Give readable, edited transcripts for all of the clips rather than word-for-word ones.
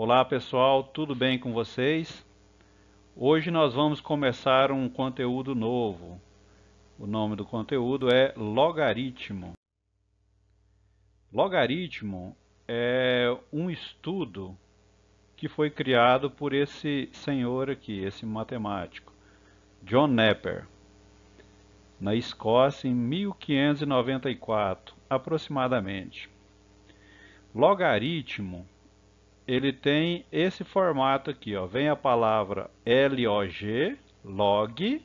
Olá pessoal, tudo bem com vocês? Hoje nós vamos começar um conteúdo novo. O nome do conteúdo é logaritmo. Logaritmo é um estudo que foi criado por esse senhor aqui, esse matemático, John Napier, na Escócia em 1594, aproximadamente. Logaritmo ele tem esse formato aqui, ó. Vem a palavra LOG, log,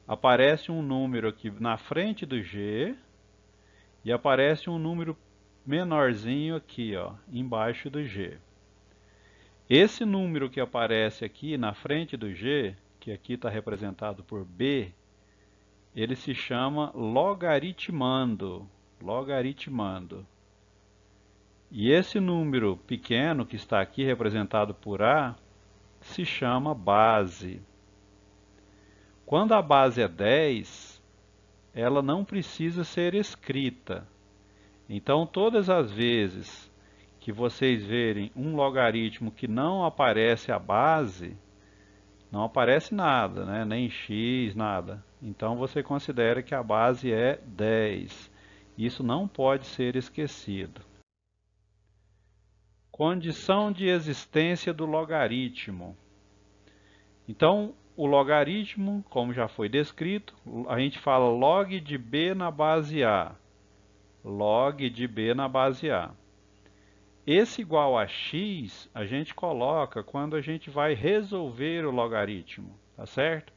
aparece um número aqui na frente do G e aparece um número menorzinho aqui, ó, embaixo do G. Esse número que aparece aqui na frente do G, que aqui está representado por B, ele se chama logaritmando. Logaritmando. E esse número pequeno que está aqui representado por A se chama base. Quando a base é 10, ela não precisa ser escrita. Então, todas as vezes que vocês verem um logaritmo que não aparece a base, não aparece nada, né? Nem x, nada. Então, você considera que a base é 10. Isso não pode ser esquecido. Condição de existência do logaritmo. Então, o logaritmo, como já foi descrito, a gente fala log de b na base a. Log de b na base a. Esse igual a x, a gente coloca quando a gente vai resolver o logaritmo, tá certo?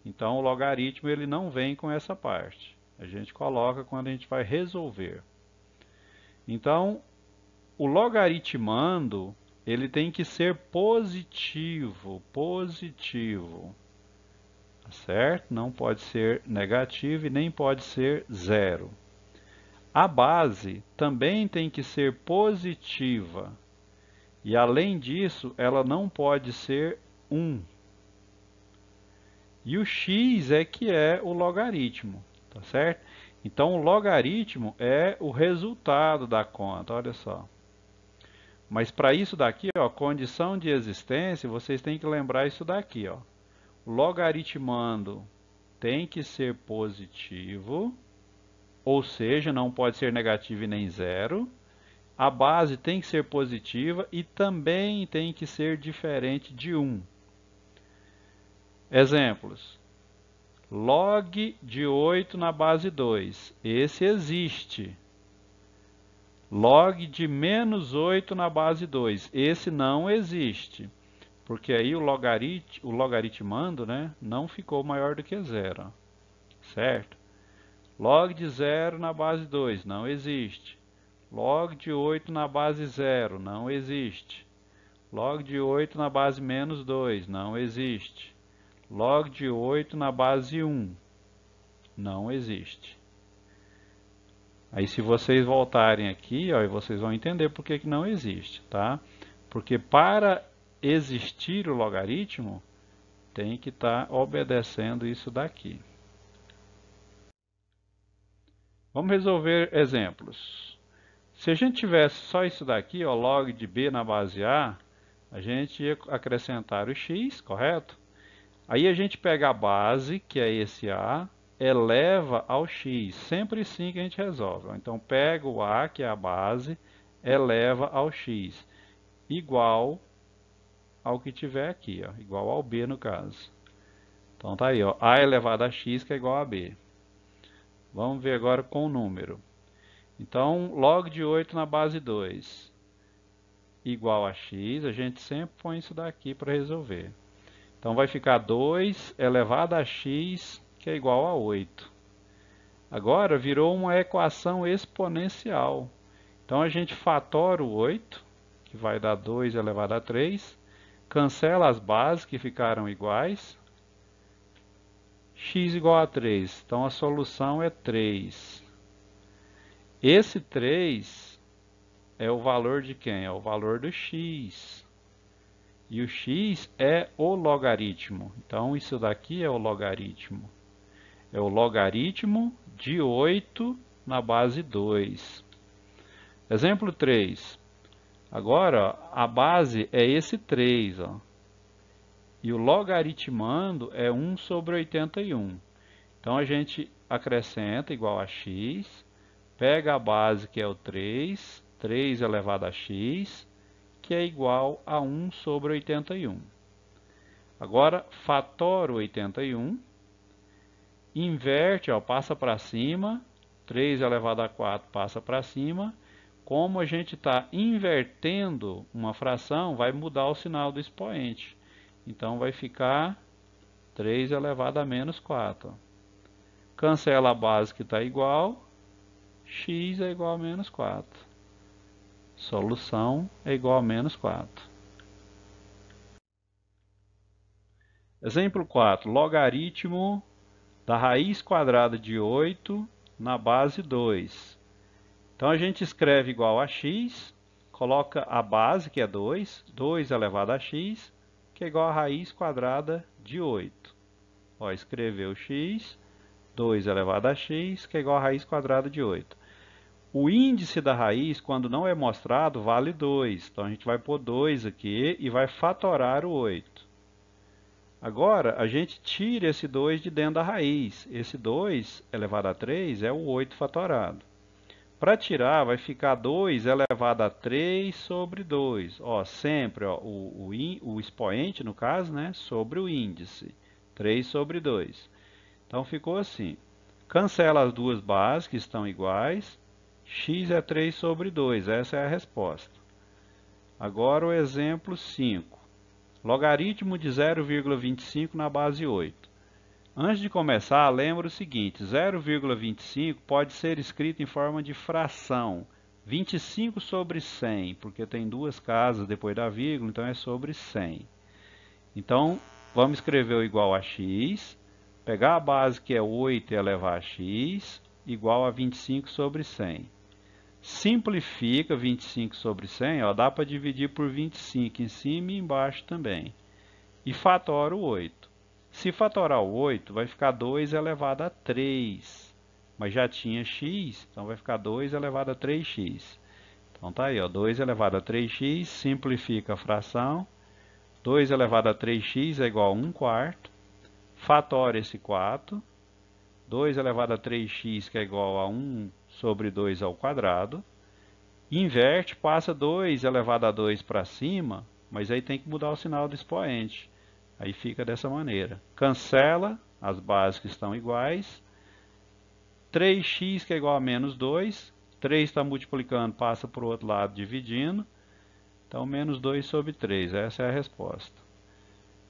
Então, o logaritmo ele não vem com essa parte. A gente coloca quando a gente vai resolver. Então, o logaritmando, ele tem que ser positivo, tá certo? Não pode ser negativo e nem pode ser zero. A base também tem que ser positiva e, além disso, ela não pode ser 1. E o x é que é o logaritmo, tá certo? Então, o logaritmo é o resultado da conta, olha só. Mas para isso daqui, ó, condição de existência, vocês têm que lembrar isso daqui, ó. Logaritmando tem que ser positivo, ou seja, não pode ser negativo e nem zero. A base tem que ser positiva e também tem que ser diferente de 1. Exemplos. Log de 8 na base 2. Esse existe. Log de menos 8 na base 2. Esse não existe, porque aí o logaritmando, né, não ficou maior do que zero, certo? Log de 0 na base 2 não existe. Log de 8 na base 0 não existe. Log de 8 na base menos 2 não existe. Log de 8 na base 1 não existe. Aí se vocês voltarem aqui, ó, vocês vão entender por que não existe, tá? Porque para existir o logaritmo, tem que estar obedecendo isso daqui. Vamos resolver exemplos. Se a gente tivesse só isso daqui, ó, log de b na base a gente ia acrescentar o x, correto? Aí a gente pega a base, que é esse a, eleva ao x. Sempre assim que a gente resolve. Então, pega o a, que é a base, eleva ao x. Igual ao que tiver aqui, ó, igual ao b no caso. Então, tá aí, ó, a elevado a x, que é igual a b. Vamos ver agora com o número. Então, log de 8 na base 2 igual a x. A gente sempre põe isso daqui para resolver. Então, vai ficar 2 elevado a x, que é igual a 8. Agora virou uma equação exponencial. Então a gente fatora o 8, que vai dar 2 elevado a 3, cancela as bases que ficaram iguais, x igual a 3. Então a solução é 3. Esse 3 é o valor de quem? É o valor do x. E o x é o logaritmo. Então isso daqui é o logaritmo. É o logaritmo de 8 na base 2. Exemplo 3. Agora, ó, a base é esse 3, ó. E o logaritmando é 1 sobre 81. Então a gente acrescenta igual a x, pega a base que é o 3 elevado a x, que é igual a 1 sobre 81. Agora, fatora o 81, inverte, ó, passa para cima, 3 elevado a 4 passa para cima. Como a gente está invertendo uma fração, vai mudar o sinal do expoente. Então vai ficar 3 elevado a menos 4. Cancela a base que está igual, x é igual a menos 4. Solução é igual a menos 4. Exemplo 4. Logaritmo da raiz quadrada de 8 na base 2. Então a gente escreve igual a x, coloca a base que é 2 elevado a x, que é igual a raiz quadrada de 8. Ó, escreveu x, 2 elevado a x, que é igual a raiz quadrada de 8. O índice da raiz, quando não é mostrado, vale 2. Então a gente vai pôr 2 aqui e vai fatorar o 8. Agora, a gente tira esse 2 de dentro da raiz. Esse 2 elevado a 3 é o 8 fatorado. Para tirar, vai ficar 2 elevado a 3 sobre 2. Ó, sempre ó, o expoente, no caso, né, sobre o índice. 3 sobre 2. Então ficou assim. Cancela as duas bases que estão iguais. X é 3 sobre 2. Essa é a resposta. Agora o exemplo 5. Logaritmo de 0,25 na base 8. Antes de começar, lembra o seguinte, 0,25 pode ser escrito em forma de fração, 25 sobre 100, porque tem duas casas depois da vírgula, então é sobre 100. Então, vamos escrever o igual a x, pegar a base que é 8 e elevar a x, igual a 25 sobre 100. Simplifica 25 sobre 100, ó, dá para dividir por 25 em cima e embaixo também. E fatora o 8. Se fatorar o 8, vai ficar 2 elevado a 3. Mas já tinha x, então vai ficar 2 elevado a 3x. Então tá aí, ó, 2 elevado a 3x, simplifica a fração. 2 elevado a 3x é igual a 1 quarto. Fatora esse 4. 2 elevado a 3x, que é igual a 1 sobre 2 ao quadrado. Inverte, passa 2 elevado a 2 para cima, mas aí tem que mudar o sinal do expoente. Aí fica dessa maneira. Cancela as bases que estão iguais. 3x que é igual a menos 2. 3 está multiplicando, passa para o outro lado dividindo. Então, menos 2 sobre 3. Essa é a resposta.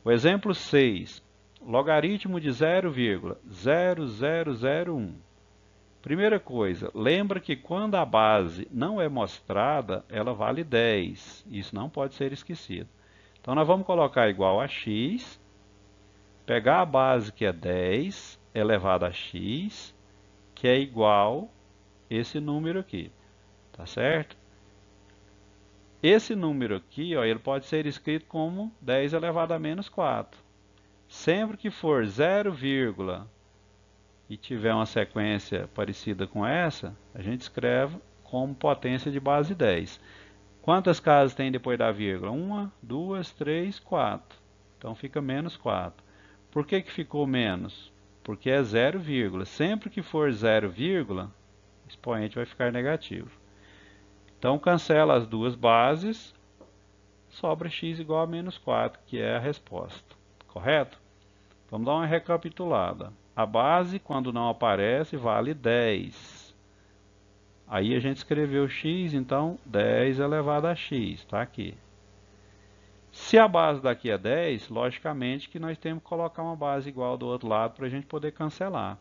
O exemplo 6. Logaritmo de 0,0001. Primeira coisa, lembra que quando a base não é mostrada, ela vale 10. Isso não pode ser esquecido. Então, nós vamos colocar igual a x, pegar a base que é 10 elevado a x, que é igual a esse número aqui, tá certo? Esse número aqui, ó, ele pode ser escrito como 10 elevado a menos 4. Sempre que for 0, e tiver uma sequência parecida com essa, a gente escreve como potência de base 10. Quantas casas tem depois da vírgula? 1, 2, 3, 4. Então fica menos 4. Por que ficou menos? Porque é 0, sempre que for 0, o expoente vai ficar negativo. Então cancela as duas bases, sobra x igual a menos 4, que é a resposta. Correto? Vamos dar uma recapitulada. A base, quando não aparece, vale 10. Aí a gente escreveu x, então 10 elevado a x, está aqui. Se a base daqui é 10, logicamente que nós temos que colocar uma base igual do outro lado para a gente poder cancelar.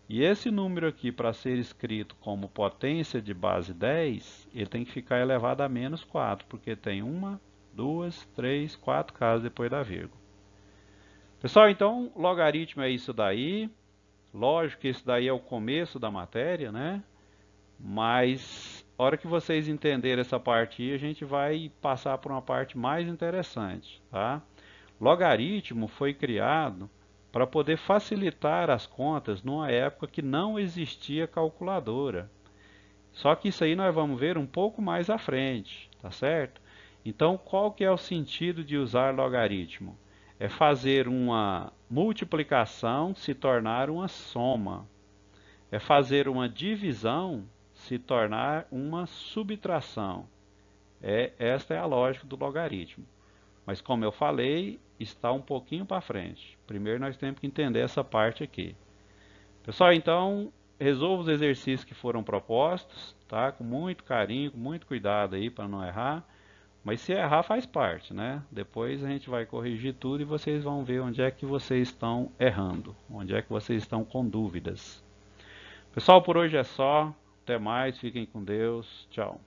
E esse número aqui, para ser escrito como potência de base 10, ele tem que ficar elevado a menos 4, porque tem 1, 2, 3, 4 casas depois da vírgula. Pessoal, então, logaritmo é isso daí. Lógico que isso daí é o começo da matéria, né? Mas, na hora que vocês entenderem essa parte aí, a gente vai passar por uma parte mais interessante, tá? Logaritmo foi criado para poder facilitar as contas numa época que não existia calculadora. Só que isso aí nós vamos ver um pouco mais à frente, tá certo? Então, qual que é o sentido de usar logaritmo? É fazer uma multiplicação se tornar uma soma. É fazer uma divisão se tornar uma subtração. Esta é a lógica do logaritmo. Mas como eu falei, está um pouquinho para frente. Primeiro nós temos que entender essa parte aqui. Pessoal, então, resolva os exercícios que foram propostos, tá? Com muito carinho, com muito cuidado aí para não errar. Mas se errar faz parte, né? Depois a gente vai corrigir tudo e vocês vão ver onde é que vocês estão errando, onde é que vocês estão com dúvidas. Pessoal, por hoje é só. Até mais, fiquem com Deus. Tchau.